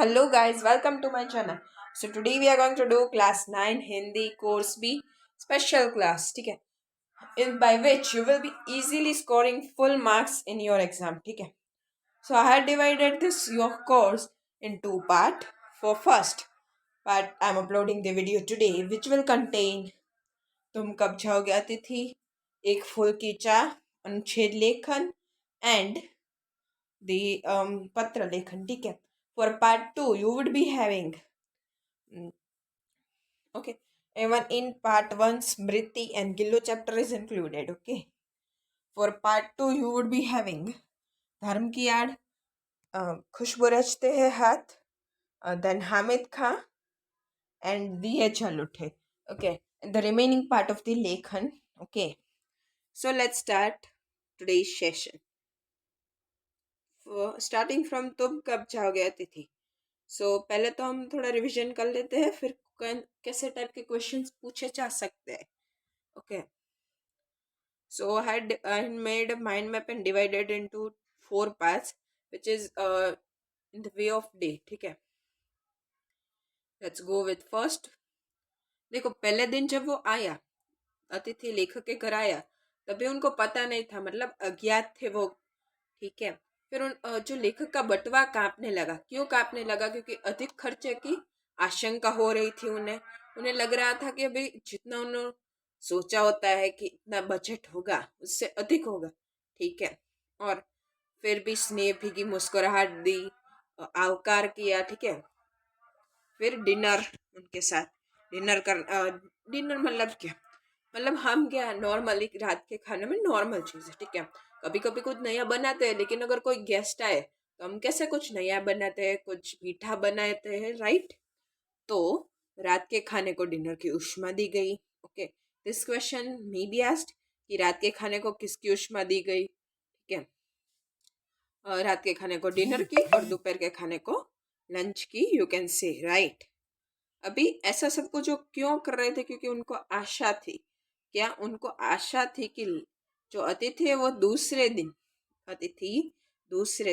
Hello guys, welcome to my channel. So today we are going to do class 9 Hindi course B special class, ठीक है? In by which you will be easily scoring full marks in your exam, ठीक है? So I had divided this your course in two part. For first part, I am uploading the video today, which will contain तुम कब जाओगे अतिथि, एक फूल की चाह, अनुच्छेद लेखन, and the पत्र लेखन, ठीक है? For part 2, you would be having okay, even in part 1 Smriti and Gillu chapter is included. Okay, for part 2 you would be having धर्म की आड़, खुशबू रचते हैं हाथ, then Hamid Khan and दिए चल उठे. Okay, the remaining part of the lekhan. Okay, so let's start today's session. Starting from तुम कब जाओगे अतिथि. सो पहले तो हम थोड़ा रिवीजन कर लेते हैं, फिर कैसे टाइप के क्वेश्चंस पूछे जा सकते हैं. Okay, so I made a mind map and divided into 4 parts, which is in the way of day. ठीक है, let's go with first. देखो, पहले दिन जब वो आया, अतिथि लेखक के घर आया, तभी उनको पता नहीं था, मतलब अज्ञात थे वो. ठीक है, फिर जो लेखक का बटुआ कांपने लगा. क्यों कांपने लगा? क्योंकि अधिक खर्चे की आशंका हो रही थी. उन्हें लग रहा था कि अभी जितना उन्होंने सोचा होता है कि इतना बजट होगा, उससे अधिक होगा. ठीक है, और फिर भी स्नेह भीगी मुस्कुराहट दी, आवकार किया. ठीक है, फिर डिनर उनके साथ. डिनर मतलब क्या? मतलब हम क्या नॉर्मली रात के खाने में नॉर्मल चीज़ है. ठीक है, कभी कभी कुछ नया बनाते हैं, लेकिन अगर कोई गेस्ट आए तो हम कैसे कुछ नया बनाते हैं, कुछ मीठा बनाते हैं, राइट? तो रात के खाने को डिनर की उष्मा दी गई. Okay, this question may be asked कि रात के खाने को किसकी उष्मा दी गई. ठीक है, रात के खाने को डिनर की और दोपहर के खाने को लंच की. You can say, right? अभी ऐसा सब कुछ जो क्यों कर रहे थे? क्योंकि उनको आशा थी. क्या? उनको आशा थी कि जो अतिथि है वो दूसरे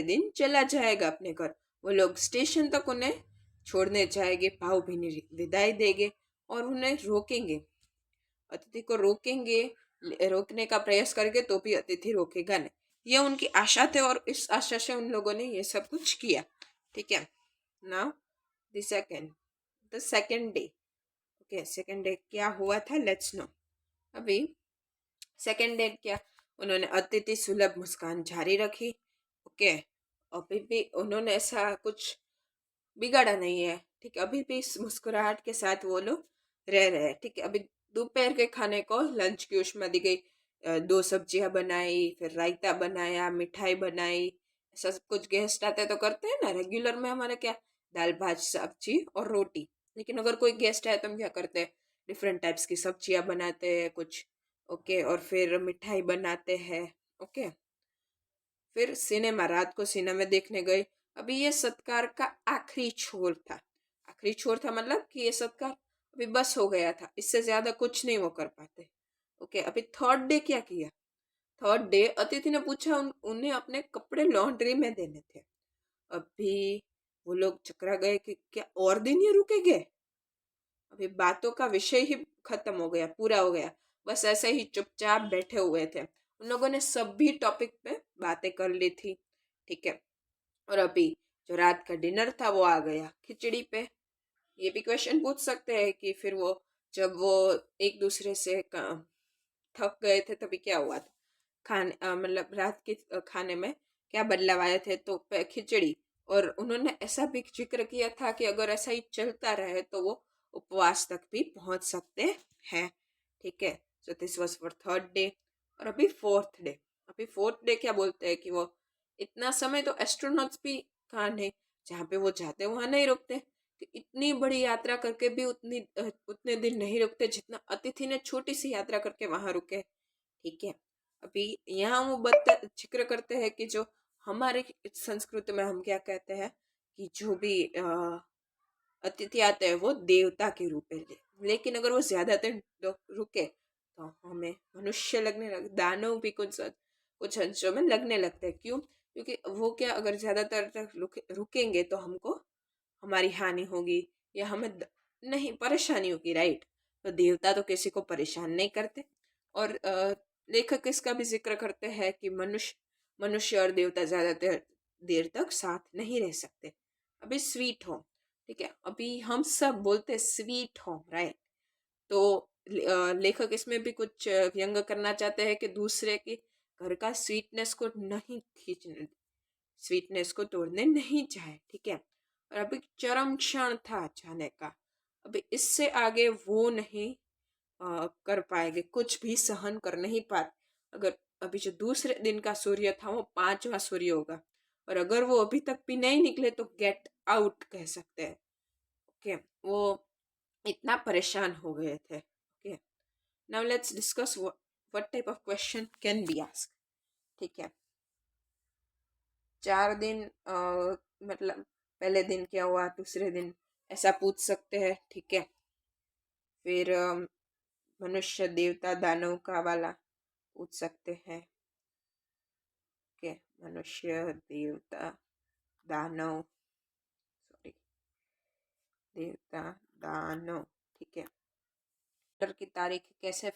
दिन चला जाएगा अपने घर. वो लोग स्टेशन तक उन्हें छोड़ने जाएंगे, भावभीनी विदाई देंगे और उन्हें रोकेंगे. अतिथि को रोकने का प्रयास करेंगे तो भी अतिथि रोकेगा नहीं. ये उनकी आशा थे और इस आशा से उन लोगों ने ये सब कुछ किया. ठीक है, now the second day. Okay, second day क्या हुआ था, लेट्स नो. अभी सेकेंड डे क्या, उन्होंने अतिथि सुलभ मुस्कान जारी रखी. ओके, अभी भी उन्होंने ऐसा कुछ बिगाड़ा नहीं है. ठीक है, अभी भी इस मुस्कुराहट के साथ वो लोग रह रहे हैं. ठीक है, अभी दोपहर के खाने को लंच की उष्मा दी गई. 2 सब्जियां बनाई, फिर रायता बनाया, मिठाई बनाई. ऐसा सब कुछ गेस्ट आते तो करते हैं ना. रेगुलर में हमारे क्या, दाल भात सब्जी और रोटी. लेकिन अगर कोई गेस्ट आए तो हम क्या करते हैं, डिफरेंट टाइप्स की सब्जियां बनाते हैं कुछ. ओके, और फिर मिठाई बनाते हैं. ओके, फिर सिनेमा, रात को सिनेमा देखने गए. अभी ये सत्कार का आखिरी छोर था, मतलब कि ये सत्कार अभी बस हो गया था, इससे ज्यादा कुछ नहीं वो कर पाते. ओके, अभी थर्ड डे क्या किया? थर्ड डे अतिथि ने पूछा उन्हें अपने कपड़े लॉन्ड्री में देने थे. अभी वो लोग चकरा गए कि क्या और दिन ये रुकेंगे. अभी बातों का विषय ही खत्म हो गया, पूरा हो गया. बस ऐसे ही चुपचाप बैठे हुए थे. उन लोगों ने सभी टॉपिक पे बातें कर ली थी. ठीक है, और अभी जो रात का डिनर था वो आ गया खिचड़ी पे. ये भी क्वेश्चन पूछ सकते हैं कि फिर वो जब वो एक दूसरे से थक गए थे तभी क्या हुआ था. मतलब रात के खाने में क्या बदलाव आए थे? तो खिचड़ी. और उन्होंने ऐसा भी जिक्र किया था कि अगर ऐसा ही चलता रहे तो वो उपवास तक भी पहुंच सकते हैं. ठीक है, so this was for third day. और अभी फोर्थ डे क्या बोलते हैं कि वो इतना समय तो एस्ट्रोनॉट्स भी कहाँ नहीं, जहाँ पे वो जाते वहां नहीं रुकते. कि इतनी बड़ी यात्रा करके भी उतने दिन नहीं रुकते जितना अतिथि ने छोटी सी यात्रा करके वहां रुके. ठीक है, अभी यहाँ वो जिक्र करते हैं कि जो हमारे संस्कृति में हम क्या कहते हैं कि जो भी अतिथि आते हैं वो देवता के रूप में. लेकिन अगर वो ज्यादा दिन रुके तो हमें मनुष्य लगने लगे, दानव भी कुछ अंशों में लगने लगते हैं. क्यों? क्योंकि वो क्या, अगर ज्यादातर तक रुकेंगे तो हमको हमारी हानि होगी या हमें नहीं परेशानी होगी, राइट। तो देवता तो किसी को परेशान नहीं करते। और लेखक इसका भी जिक्र करते हैं कि मनुष्य मनुष्य और देवता ज्यादा देर तक साथ नहीं रह सकते। अभी स्वीट होम, ठीक है, अभी हम सब बोलते स्वीट होम, राइट। तो लेखक इसमें भी कुछ व्यंग करना चाहते हैं कि दूसरे के घर का स्वीटनेस को नहीं खींचने, स्वीटनेस को तोड़ने नहीं चाहे, ठीक है। और अभी चरम क्षण था जाने का, अभी इससे आगे वो नहीं कर पाएंगे, कुछ भी सहन कर नहीं पाते। अगर अभी जो दूसरे दिन का सूर्य था वो पांचवा सूर्य होगा, और अगर वो अभी तक भी नहीं निकले तो गेट आउट कह सकते हैं। ओके, वो इतना परेशान हो गए थे। Okay, now let's discuss what type of question can be asked, ठीक है। 4 दिन मतलब पहले दिन क्या हुआ, दूसरे दिन, ऐसा पूछ सकते हैं, ठीक है। फिर मनुष्य देवता दानव का वाला पूछ सकते हैं, ओके। मनुष्य देवता दानव, सॉरी, देवता दानव, ठीक है। की तारीख कैसे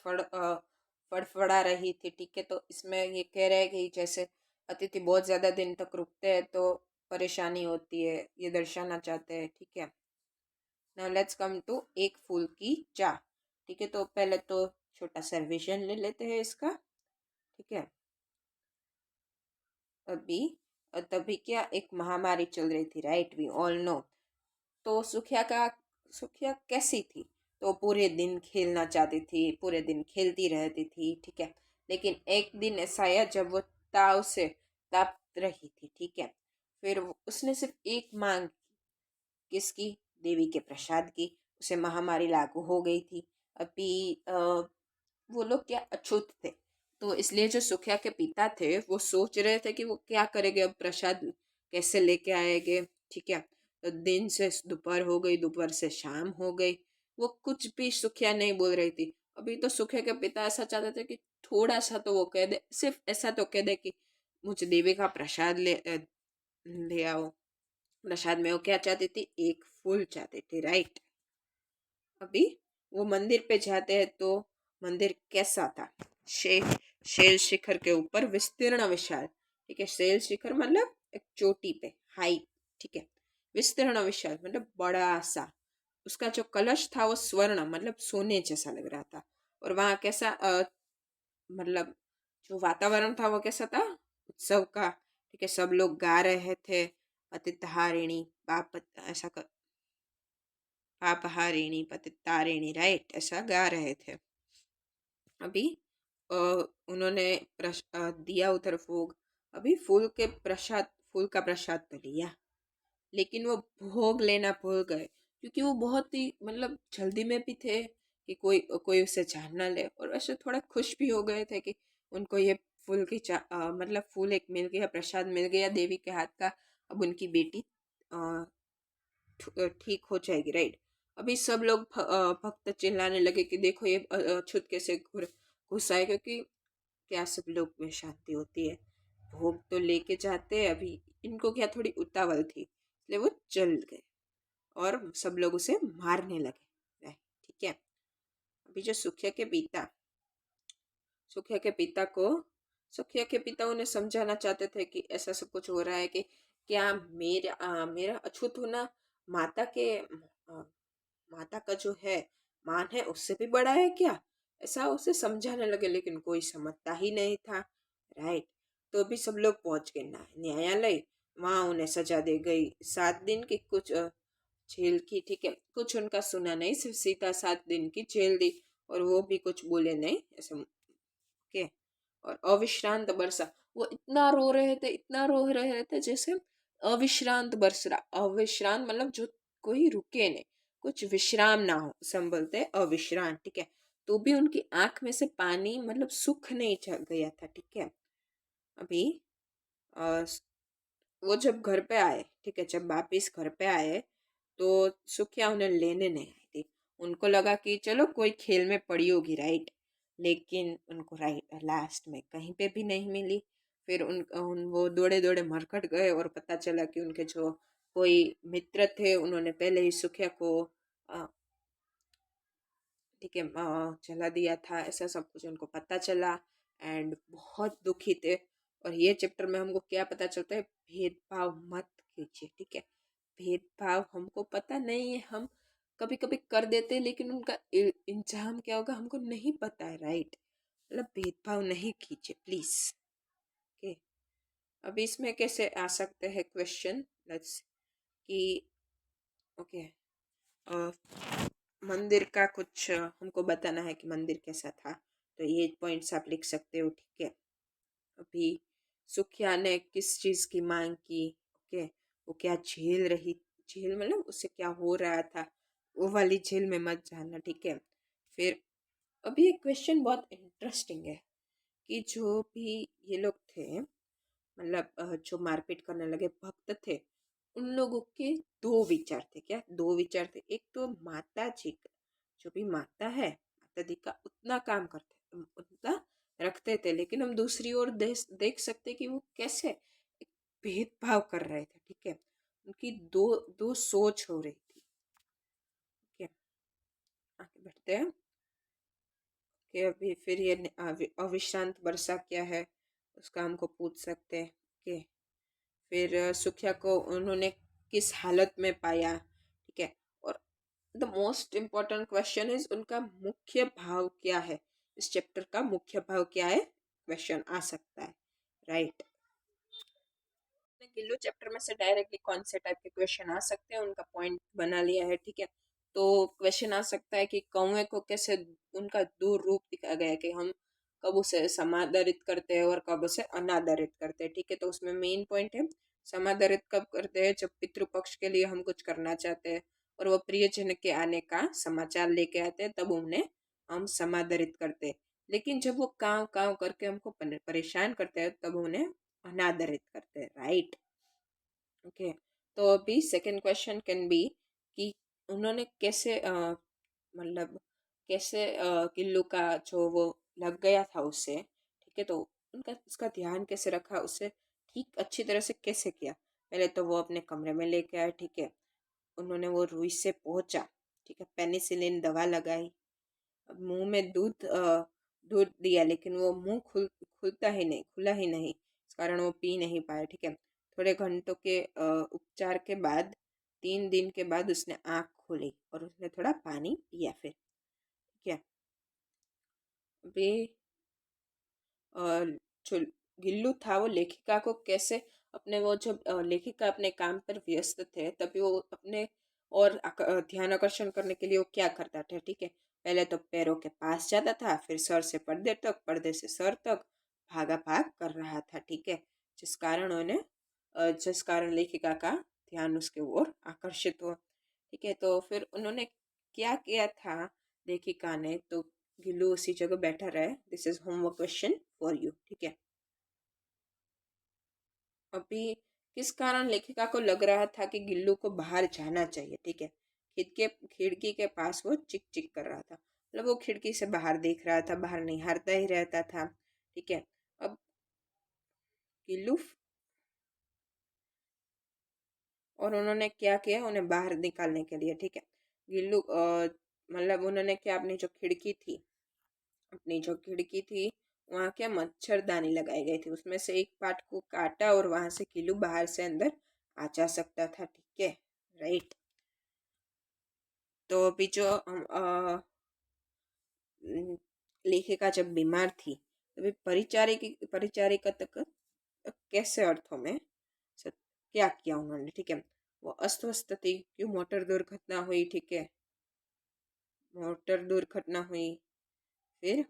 फड़फड़ा रही थी, ठीक है। तो इसमें ये कह रहे हैं कि जैसे अतिथि बहुत ज्यादा दिन तक रुकते हैं तो परेशानी होती है, ये दर्शाना चाहते हैं, ठीक है। नाउ लेट्स कम टू एक फूल की चाह, ठीक है। तो पहले तो छोटा सा रिविजन ले लेते हैं इसका, ठीक है। अभी तभी क्या एक महामारी चल रही थी, राइट, वी ऑल नो। तो सुखिया कैसी थी, तो पूरे दिन खेलना चाहती थी, पूरे दिन खेलती रहती थी, ठीक है। लेकिन एक दिन ऐसा आया जब वो ताव से तप रही थी, ठीक है। फिर उसने सिर्फ एक मांग की, किसकी, देवी के प्रसाद की। उसे महामारी लागू हो गई थी। अभी वो लोग क्या अछूत थे, तो इसलिए जो सुखिया के पिता थे वो सोच रहे थे कि वो क्या करेंगे, अब प्रसाद कैसे लेके आएंगे, ठीक है। तो दिन से दोपहर हो गई, दोपहर से शाम हो गई, वो कुछ भी सुखिया नहीं बोल रही थी। अभी तो सुखिया के पिता ऐसा चाहते थे कि थोड़ा सा तो वो कह दे, सिर्फ ऐसा तो कह दे कि मुझे देवी का प्रसाद ले आओ। प्रसाद में वो क्या चाहती थी, एक फूल चाहती थी, राइट। अभी वो मंदिर पे जाते हैं तो मंदिर कैसा था, शे शैल शिखर के ऊपर विस्तीर्ण विशाल, ठीक है। शैल शिखर मतलब एक चोटी पे, हाइट, ठीक है। विस्तीर्ण विशाल मतलब बड़ा सा। उसका जो कलश था वो स्वर्ण मतलब सोने जैसा लग रहा था। और वहाँ कैसा मतलब जो वातावरण था वो कैसा था, उत्सव का, ठीक है। सब लोग गा रहे थे, अतिथहारिणी पाप ऐसा पापहारिणी पतितारिणी, राइट, ऐसा गा रहे थे। अभी उन्होंने दिया उधर भोग। अभी फूल का प्रसाद तो लिया, लेकिन वो भोग लेना भूल गए, क्योंकि वो बहुत ही मतलब जल्दी में भी थे कि कोई कोई उसे जान ना ले। और वैसे थोड़ा खुश भी हो गए थे कि उनको ये मतलब फूल एक मिल गया, प्रसाद मिल गया देवी के हाथ का। अब उनकी बेटी ठीक हो जाएगी, राइट। अभी सब लोग भक्त चिल्लाने लगे कि देखो ये अछूत कैसे घुस आए, क्योंकि क्या सब लोग में शांति होती है, भोग तो लेके जाते हैं। अभी इनको क्या थोड़ी उतावल थी, इसलिए वो चल गए और सब लोग उसे मारने लगे, ठीक है। अभी जो सुखिया के पिता उन्हें समझाना चाहते थे कि ऐसा सब कुछ हो रहा है कि क्या मेरा अछूत होना माता के माता का जो है मान है उससे भी बड़ा है क्या, ऐसा उसे समझाने लगे। लेकिन कोई समझता ही नहीं था, राइट। तो भी सब लोग पहुंच गए न्यायालय, वहां उन्हें सजा दे गई 7 दिन की कुछ जेल की, ठीक है। कुछ उनका सुना नहीं, सिर्फ सीधा 7 दिन की जेल दी, और वो भी कुछ बोले नहीं ऐसा, ओके। और अविश्रांत बरसा, वो इतना रो रहे थे, इतना रो रहे थे जैसे अविश्रांत बरस रहा। अविश्रांत मतलब जो कोई रुके नहीं, कुछ विश्राम ना हो, संभलते अविश्रांत, ठीक है। तो भी उनकी आंख में से पानी मतलब सुख नहीं चल गया था, ठीक है। अभी अ, वो जब घर पे आए, ठीक है, जब वापिस घर पे आए तो सुखिया उन्हें लेने नहीं आई थी। उनको लगा कि चलो कोई खेल में पड़ी होगी, राइट। लेकिन उनको राइट लास्ट में कहीं पे भी नहीं मिली। फिर वो दौड़े दौड़े मरकट गए और पता चला कि उनके जो कोई मित्र थे, उन्होंने पहले ही सुखिया को ठीक है जला दिया था, ऐसा सब कुछ उनको पता चला एंड बहुत दुखी थे। और ये चैप्टर में हमको क्या पता चलता है, भेदभाव मत कीजिए, ठीक है। भेदभाव हमको पता नहीं है, हम कभी कभी कर देते हैं, लेकिन उनका इंजाम क्या होगा हमको नहीं पता है, राइट। मतलब भेदभाव नहीं कीजिए प्लीज, ओके। अब इसमें कैसे आ सकते हैं क्वेश्चन, लेट्स कि ओके मंदिर का कुछ हमको बताना है कि मंदिर कैसा था, तो ये पॉइंट्स आप लिख सकते हो, ठीक है। अभी सुखिया ने किस चीज की मांग की, ओके, वो क्या झेल रही, झेल मतलब उससे क्या हो रहा था, वो वाली झेल में मत जाना, ठीक है। फिर अभी एक क्वेश्चन बहुत इंटरेस्टिंग है कि जो भी ये लोग थे, मतलब जो मारपीट करने लगे भक्त थे, उन लोगों के दो विचार थे, क्या दो विचार थे। एक तो माता जी का, जो भी माता है माता जी का उतना काम करते उतना रखते थे, लेकिन हम दूसरी ओर देख सकते कि वो कैसे एक भेदभाव कर रहे थे, ठीक है। उनकी दो दो सोच हो रही थी, ठीक है। आगे बढ़ते हैं कि अभी फिर ये अविश्रांत वर्षा क्या है, उसका हमको पूछ सकते हैं, ओके। फिर सुखिया को उन्होंने किस हालत में पाया, ठीक है। और the most important question is उनका मुख्य भाव क्या है, इस चैप्टर का मुख्य भाव क्या है, क्वेश्चन आ सकता है, राइट। गिल्लू चैप्टर में से डायरेक्टली कौन से टाइप के क्वेश्चन आ सकते हैं, उनका पॉइंट बना लिया है, ठीक है। तो क्वेश्चन आ सकता है कि कौवे को कैसे, उनका दो रूप दिखाया गया है कि हम कब उसे समादरित करते हैं और कब उसे अनादरित करते हैं, ठीक है। तो उसमें मेन पॉइंट है समादरित कब करते हैं, जब पितृपक्ष के लिए हम कुछ करना चाहते हैं और वो प्रियजन के आने का समाचार लेके आते हैं, तब उन्हें हम समादरित करते हैं। लेकिन जब वो काव काव करके हमको परेशान करते हैं, तब उन्हें अनादरित करते हैं, राइट, ओके। तो अभी सेकंड क्वेश्चन कैन बी कि उन्होंने कैसे मतलब कैसे किल्लू का जो वो लग गया था उससे, ठीक है, तो उनका उसका ध्यान कैसे रखा, उससे ठीक अच्छी तरह से कैसे किया। पहले तो वो अपने कमरे में लेके आए, ठीक है। उन्होंने वो रुई से पोंछा, ठीक है, पेनिसिलिन दवा लगाई, मुंह में दूध दिया, लेकिन वो मुंह खुलता ही नहीं, खुला ही नहीं, इस कारण वो पी नहीं पाया, ठीक है। थोड़े घंटों के उपचार के बाद 3 दिन के बाद उसने आँख खोली और उसने थोड़ा पानी पिया, फिर ठीक है। अभी अ, जो गिल्लू था वो लेखिका को कैसे अपने वो जब लेखिका अपने काम पर व्यस्त थे, तभी वो अपने और ध्यान आकर्षण करने के लिए वो क्या करता था, ठीक है। पहले तो पैरों के पास जाता था, फिर सर से पर्दे तक, पर्दे से सर तक भागा भाग कर रहा था, ठीक है। जिस कारण उन्हें जिस कारण लेखिका का ध्यान उसके ओर आकर्षित हुआ, ठीक है। तो फिर उन्होंने क्या किया था लेखिका ने, तो गिल्लू उसी जगह बैठा रहे, this is homework question for you, ठीक है। अभी किस कारण लेखिका को लग रहा था कि गिल्लू को बाहर जाना चाहिए, ठीक है। खिड़की के पास वो चिक चिक कर रहा था, मतलब वो खिड़की से बाहर देख रहा था, बाहर निहारता ही रहता था, ठीक है। अब गिल्लू और उन्होंने क्या किया उन्हें बाहर निकालने के लिए, ठीक है। गिल्लू मतलब उन्होंने क्या, अपनी जो खिड़की थी वहाँ क्या मच्छरदानी लगाई गई थी, उसमें से एक पार्ट को काटा और वहां से गिल्लू बाहर से अंदर आ जा सकता था, ठीक है, राइट। तो अभी जो लेखिका जब बीमार थी, तभी परिचारिका तक कैसे अर्थों में क्या किया उन्होंने, ठीक है। वो अस्वस्थ थी, क्यों मोटर दुर्घटना हुई, ठीक है, मोटर दुर्घटना हुई। फिर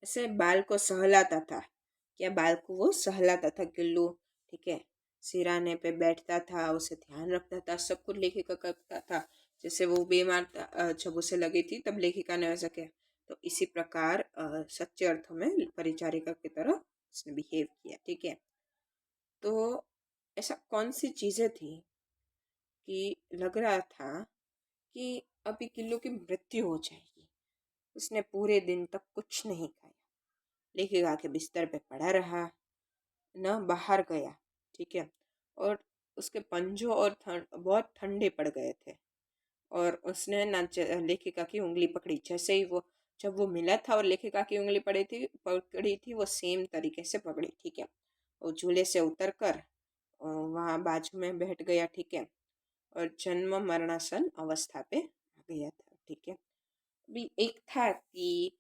ऐसे बाल को सहलाता था, क्या बाल को वो सहलाता था गिल्लू, ठीक है। सिराने पे बैठता था, उसे ध्यान रखता था, सब कुछ लेखिका करता था। जैसे वो बीमार था, जब उसे लगी थी तब लेखिका ने वैसा किया। तो इसी प्रकार सच्चे अर्थों में परिचारिका की तरह उसने बिहेव किया, ठीक है। तो ऐसा कौन सी चीजें थी कि लग रहा था कि अभी गिल्लू की मृत्यु हो जाएगी। उसने पूरे दिन तक कुछ नहीं खाया, लेखिका के बिस्तर पे पड़ा रहा, न बाहर गया, ठीक है। और उसके पंजों और बहुत ठंडे पड़ गए थे। और उसने ना लेखिका की उंगली पकड़ी। जैसे ही वो जब वो मिला था और लेखिका की उंगली पकड़ी थी वो सेम तरीके से पकड़ी। ठीक है, वो झूले से उतर कर वहाँ बाजू में बैठ गया। ठीक है, और जन्म मरणासन अवस्था पे आ गया था। ठीक है, अभी एक था कि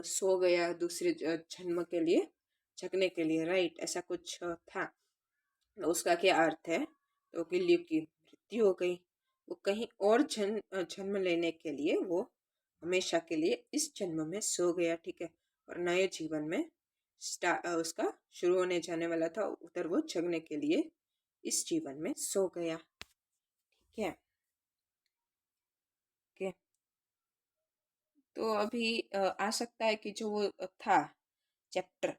सो गया दूसरे जन्म के लिए, जगने के लिए, राइट, ऐसा कुछ था। तो उसका क्या अर्थ है? तो गिल्ली की मृत्यु हो गई। वो कहीं और जन्म लेने के लिए वो हमेशा के लिए इस जन्म में सो गया। ठीक है, और नए जीवन में उसका शुरू होने जाने वाला था, उधर वो जगने के लिए इस जीवन में सो गया। ठीक है, ओके। तो अभी आ सकता है कि जो वो था चैप्टर,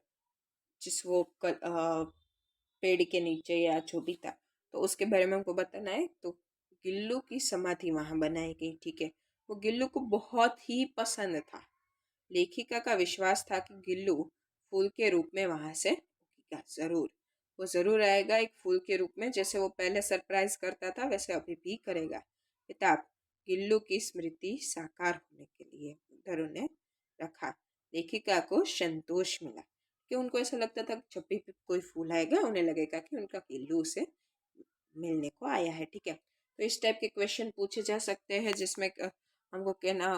जिस वो पेड़ के नीचे या जो भी था, तो उसके बारे में हमको बताना है। तो गिल्लू की समाधि वहां बनाई गई। ठीक है, वो गिल्लू को बहुत ही पसंद था। लेखिका का विश्वास था कि गिल्लू फूल के रूप में वहां से उगेगा जरूर। वो जरूर आएगा एक फूल के रूप में, जैसे वो पहले सरप्राइज करता था वैसे अभी भी करेगा। किताब गिल्लू की स्मृति साकार होने के लिए उधर उन्हें रखा। लेखिका को संतोष मिला कि उनको ऐसा लगता था कि जब भी कोई फूल आएगा उन्हें लगेगा कि उनका गिल्लू से मिलने को आया है। ठीक है, तो इस टाइप के क्वेश्चन पूछे जा सकते हैं जिसमें हमको कहना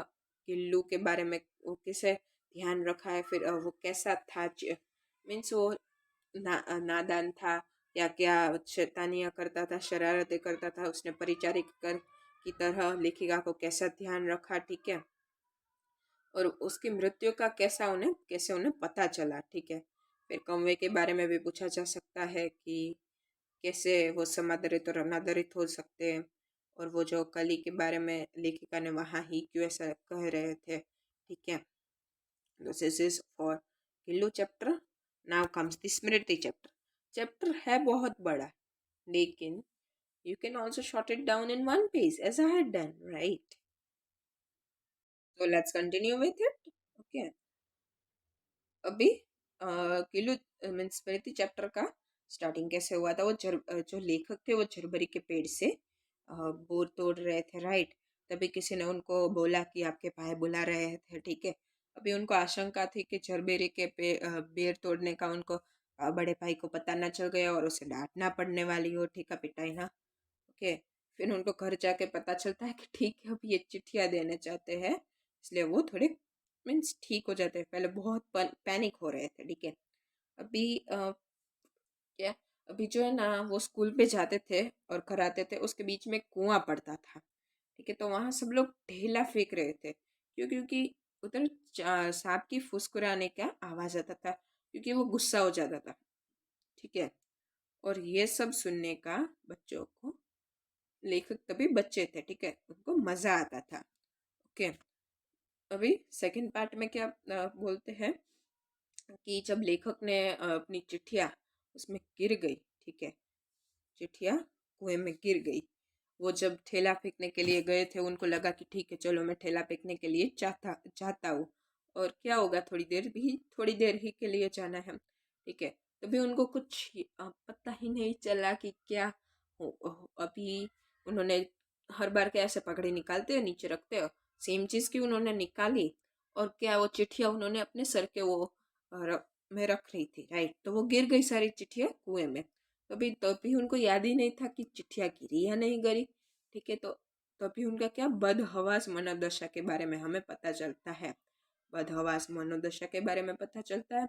गिल्लू के बारे में, वो किसे ध्यान रखा है, फिर वो कैसा था, मीन्स वो नादान था या क्या शैतानियाँ करता था, शरारतें करता था, उसने परिचारिक कर की तरह लेखिका को कैसा ध्यान रखा। ठीक है, और उसकी मृत्यु का कैसे उन्हें पता चला। ठीक है, फिर कौवे के बारे में भी पूछा जा सकता है कि कैसे वो समादरित और अनादरित हो सकते हैं, और वो जो कली के बारे में लेखिका ने वहाँ ही क्यों ऐसा कह रहे थे। ठीक है, this is for Gillu chapter. Now comes the Smriti chapter. Chapter है बहुत बड़ा, लेकिन you can also short it down in one page as I had done, right? So let's continue with it. Okay, अभी किलू मीन्स स्मृति chapter का starting कैसे हुआ था। जो लेखक थे वो झरबरी के पेड़ से बोर तोड़ रहे थे, राइट। तभी किसी ने उनको बोला कि आपके भाई बुला रहे थे। ठीक है, अभी उनको आशंका थी कि झरबेरी के बेर तोड़ने का उनको बड़े भाई को पता ना चल गया और उसे डांटना पड़ने वाली हो, ठीक है, पिटाई ना। ओके, फिर उनको घर जाके पता चलता है कि ठीक है अब ये चिट्ठियाँ देने चाहते हैं, इसलिए वो थोड़े मीन्स ठीक हो जाते हैं। पहले बहुत पैनिक हो रहे थे। ठीक है, अभी क्या, अभी जो है ना वो स्कूल पे जाते थे और घर आते थे, उसके बीच में कुआं पड़ता था। ठीक है, तो वहाँ सब लोग ढेला फेंक रहे थे। क्योंकि उधर सांप की फुसकुराने का आवाज आता था, क्योंकि वो गुस्सा हो जाता था। ठीक है, और ये सब सुनने का बच्चों को, लेखक तभी बच्चे थे, ठीक है, उनको मजा आता था। ओके, अभी सेकंड पार्ट में क्या बोलते हैं कि जब लेखक ने अपनी चिट्ठियाँ उसमें गिर गई। ठीक है, चिट्ठियाँ कुएं में गिर गई। वो जब ठेला फेंकने के लिए गए थे, उनको लगा कि ठीक है चलो मैं ठेला फेंकने के लिए चाहता हूँ, और क्या होगा, थोड़ी देर ही के लिए जाना है। ठीक है, तभी उनको कुछ पता ही नहीं चला कि क्या हो। अभी उन्होंने हर बार क्या ऐसे पकड़े निकालते हैं नीचे रखते हो, सेम चीज़ की उन्होंने निकाली, और क्या वो चिट्ठियाँ उन्होंने अपने सर के वो में रख रही थी, राइट। तो वो गिर गई सारी चिट्ठियाँ कुएं में। तभी उनको याद ही नहीं था कि चिट्ठियाँ गिरी या नहीं गिरी। ठीक है, तो तभी उनका क्या बदहवास मनोदशा के बारे में हमें पता चलता है। बदहवास मनोदशा के बारे में पता चलता है।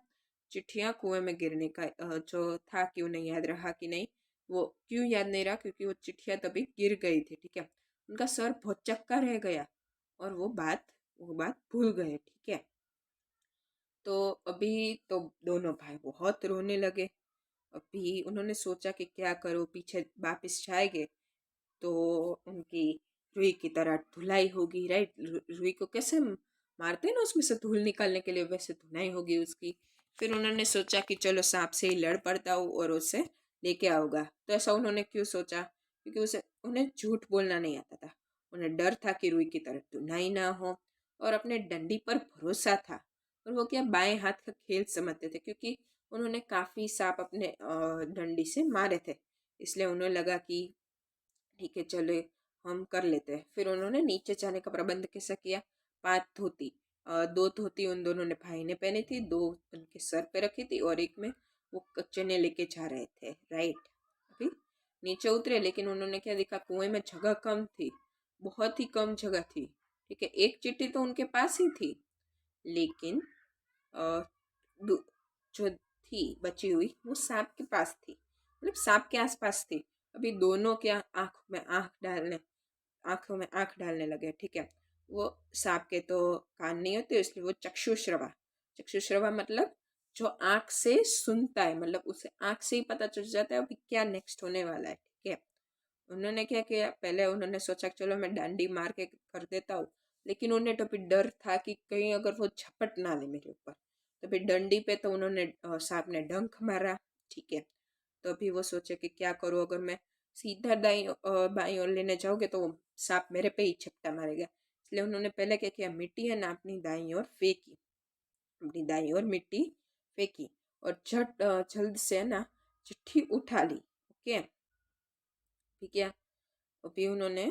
चिट्ठियाँ कुएं में गिरने का जो था कि उन्हें याद रहा कि नहीं, वो क्यों याद नहीं रहा, क्योंकि वो चिट्ठियाँ तभी गिर गई थी। ठीक है, उनका सर बहुत चक्का रह गया और वो बात भूल गए। ठीक है, तो अभी तो दोनों भाई बहुत रोने लगे। अभी उन्होंने सोचा कि क्या करो, पीछे वापिस जाएंगे तो उनकी रुई की तरह धुलाई होगी, राइट। रुई को कैसे मारते हैं ना उसमें से धूल निकालने के लिए, वैसे धुलाई होगी उसकी। फिर उन्होंने सोचा कि चलो सांप से ही लड़ पड़ता हूँ और उससे लेके आऊँगा। तो ऐसा उन्होंने क्यों सोचा, क्योंकि उन्हें झूठ बोलना नहीं आता था। उन्हें डर था कि रुई की तरह धुनाई ना हो, और अपने डंडी पर भरोसा था। और वो क्या बाएं हाथ का खेल समझते थे, क्योंकि उन्होंने काफ़ी सांप अपने डंडी से मारे थे। इसलिए उन्हें लगा कि ठीक है चलो हम कर लेते हैं। फिर उन्होंने नीचे जाने का प्रबंध कैसा किया, 5 धोती, 2 धोती उन दोनों ने भाई ने पहनी थी, 2 उनके सर पे रखी थी और एक में वो चने लेके जा रहे थे, राइट। अभी नीचे उतरे लेकिन उन्होंने क्या देखा, कुएं में जगह कम थी, बहुत ही कम जगह थी, ठीक है। एक चिट्ठी तो उनके पास ही थी लेकिन अ, जो थी बची हुई वो सांप के पास थी, मतलब सांप के आसपास थी। अभी दोनों क्या आंखों में आंख डालने लगे, ठीक है। वो सांप के तो कान नहीं होते इसलिए वो चक्षुश्रवा मतलब जो आंख से सुनता है, मतलब उसे आंख से ही पता चल जाता है अभी क्या नेक्स्ट होने वाला है, ठीक है। उन्होंने क्या किया, पहले उन्होंने सोचा कि चलो मैं डांडी मार के कर देता हूँ, लेकिन उन्हें तो फिर डर था कि कहीं अगर वो झपट ना ले मेरे ऊपर, तो फिर डंडी पे तो उन्होंने सांप ने डंक मारा, ठीक है। तो अभी वो सोचे कि क्या करूँ, अगर मैं सीधा बाई ओर लेने जाओगे तो वो सांप मेरे पे ही झपटा मारेगा। इसलिए उन्होंने पहले क्या किया, मिट्टी है ना अपनी दाई ओर फेंकी, अपनी दाई ओर मिट्टी फेंकी और जल्द से ना चिट्ठी उठा ली, ओके। ठीक है। अभी उन्होंने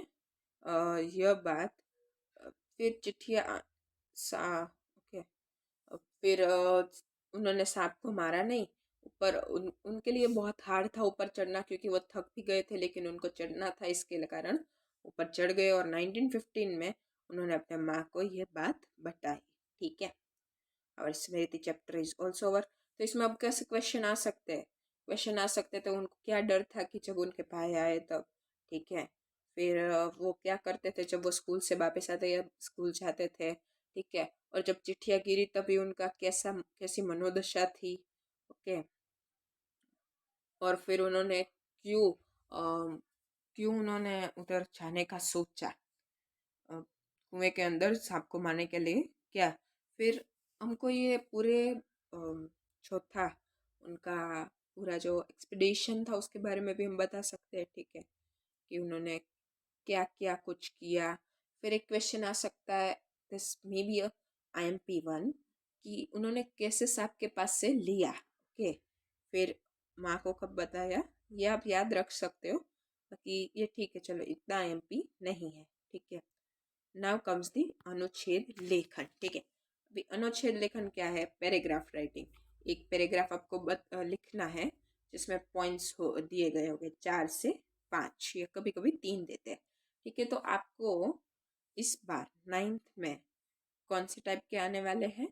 यह बात फिर चिट्ठिया सा ओके, फिर उन्होंने सांप को मारा नहीं, ऊपर उनके लिए बहुत हार्ड था ऊपर चढ़ना, क्योंकि वो थक भी गए थे लेकिन उनको चढ़ना था, इसके कारण ऊपर चढ़ गए और 1915 में उन्होंने अपने माँ को ये बात बताई, ठीक है। और स्मृति चैप्टर इज ऑल्सो ओवर। तो इसमें अब कैसे क्वेश्चन आ सकते हैं, तो उनको क्या डर था कि जब उनके भाई आए तब, ठीक है। फिर वो क्या करते थे जब वो स्कूल से वापस आते या स्कूल जाते थे, ठीक है। और जब चिट्ठियाँ गिरी तभी उनका कैसी मनोदशा थी, ओके। और फिर उन्होंने क्यों उन्होंने उधर जाने का सोचा, कुएं के अंदर सांप को मारने के लिए, क्या। फिर हमको ये पूरे जो था उनका पूरा जो एक्सपीडिशन था उसके बारे में भी हम बता सकते हैं, ठीक है, कि उन्होंने क्या क्या कुछ किया। फिर एक क्वेश्चन आ सकता है, दिस मे बी IMP1, कि उन्होंने कैसे सांप के पास से लिया, ओके। फिर माँ को कब बताया, ये आप याद रख सकते हो, कि ये ठीक है, चलो इतना IMP नहीं है, ठीक है। नाउ कम्स दी अनुच्छेद लेखन, ठीक है। अभी अनुच्छेद लेखन क्या है, पैराग्राफ राइटिंग। एक पैराग्राफ आपको लिखना है जिसमें पॉइंट्स दिए गए होंगे 4 से 5 या कभी कभी 3 देते हैं, ठीक है। तो आपको इस बार 9th में कौन से टाइप के आने वाले हैं,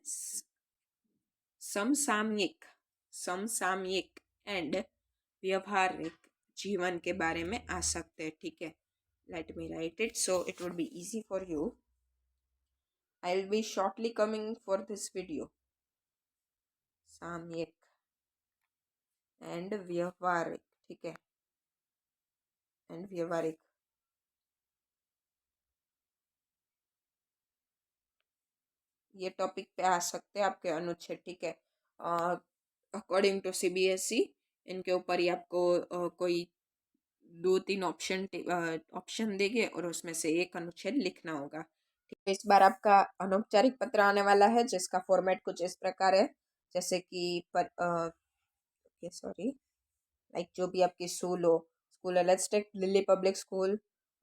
समसामयिक समसामयिक एंड व्यवहारिक जीवन के बारे में आ सकते हैं, ठीक है। Let me write it so it would be easy for you. I'll be shortly coming for this video. सामयिक एंड व्यवहारिक, ठीक है, एंड व्यवहारिक, ये टॉपिक पे आ सकते हैं आपके अनुच्छेद, ठीक है। अकॉर्डिंग टू CBSE इनके ऊपर ही आपको कोई 2-3 ऑप्शन देंगे और उसमें से एक अनुच्छेद लिखना होगा, ठीक है। इस बार आपका अनौपचारिक पत्र आने वाला है जिसका फॉर्मेट कुछ इस प्रकार है, जैसे कि सॉरी, लाइक जो भी आपकी स्कूल है, let's take Delhi public school,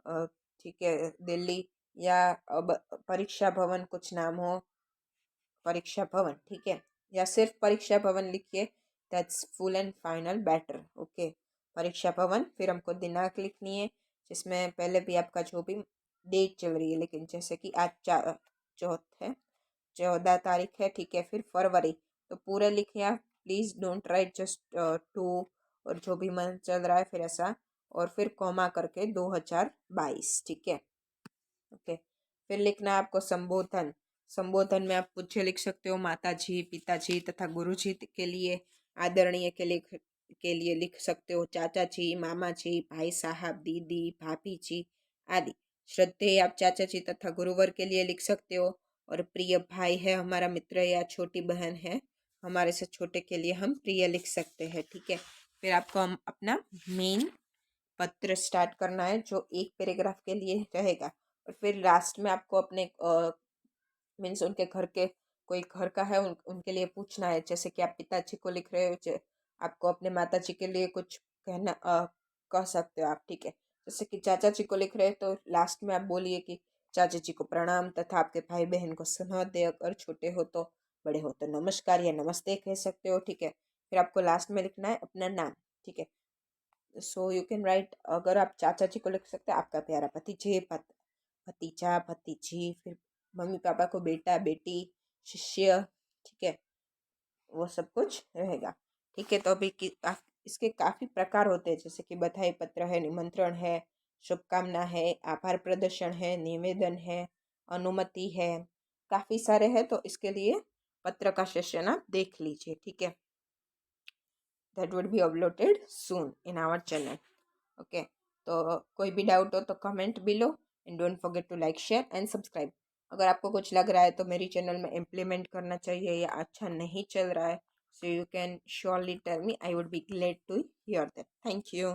ठीक है, दिल्ली, या अब परीक्षा भवन कुछ नाम हो, परीक्षा भवन, ठीक है, या सिर्फ परीक्षा भवन लिखिए, that's full and final better, okay. परीक्षा भवन, फिर हमको दिनांक लिखनी है जिसमें पहले भी आपका जो भी डेट चल रही है, लेकिन जैसे कि आज 14 तारीख है, ठीक है। फिर फरवरी, तो पूरे लिखे आप, प्लीज़ डोंट राइट जस्ट 2 और जो भी मंथ चल रहा है फिर ऐसा, और फिर कॉमा करके 2022, ठीक है, ओके। फिर लिखना है आपको संबोधन। संबोधन में आप पूछे लिख सकते हो माताजी, पिताजी तथा गुरुजी के लिए, आदरणीय के लिए लिख सकते हो चाचा जी, मामा जी, भाई साहब, दीदी, भाभी जी आदि। श्रद्धेय आप चाचा जी तथा गुरुवर के लिए लिख सकते हो, और प्रिय भाई है हमारा मित्र या छोटी बहन है हमारे से छोटे के लिए हम प्रिय लिख सकते हैं, ठीक है। फिर आपको हम अपना मेन पत्र स्टार्ट करना है जो एक पैराग्राफ के लिए रहेगा, और फिर लास्ट में आपको अपने मीन्स उनके घर के कोई घर का है उनके लिए पूछना है, जैसे कि आप पिताजी को लिख रहे हो, आपको अपने माता जी के लिए कुछ कह सकते हो आप, ठीक है। जैसे कि चाचा जी को लिख रहे हैं तो लास्ट में आप बोलिए कि चाचा जी को प्रणाम तथा आपके भाई बहन को स्नेह दे, अगर छोटे हो तो, बड़े हो तो नमस्कार या नमस्ते कह सकते हो, ठीक है। फिर आपको लास्ट में लिखना है अपना नाम, ठीक है। सो यू कैन राइट, अगर आप चाचा जी को लिख सकते हैं आपका प्यारा भतीजे, भतीजा, भतीजी, फिर मम्मी पापा को बेटा बेटी, शिष्य, ठीक है, वो सब कुछ रहेगा, ठीक है। तो अभी इसके काफ़ी प्रकार होते हैं, जैसे कि बधाई पत्र है, निमंत्रण है, शुभकामना है, आभार प्रदर्शन है, निवेदन है, अनुमति है, काफ़ी सारे हैं। तो इसके लिए पत्र का सेशन आप देख लीजिए, ठीक है। That would be uploaded soon in our channel, okay. तो कोई भी डाउट हो तो comment below and don't forget to like share and subscribe. अगर आपको कुछ लग रहा है तो मेरी चैनल में इम्प्लीमेंट करना चाहिए या अच्छा नहीं चल रहा है, so you can surely tell me, I would be glad to hear that. Thank you.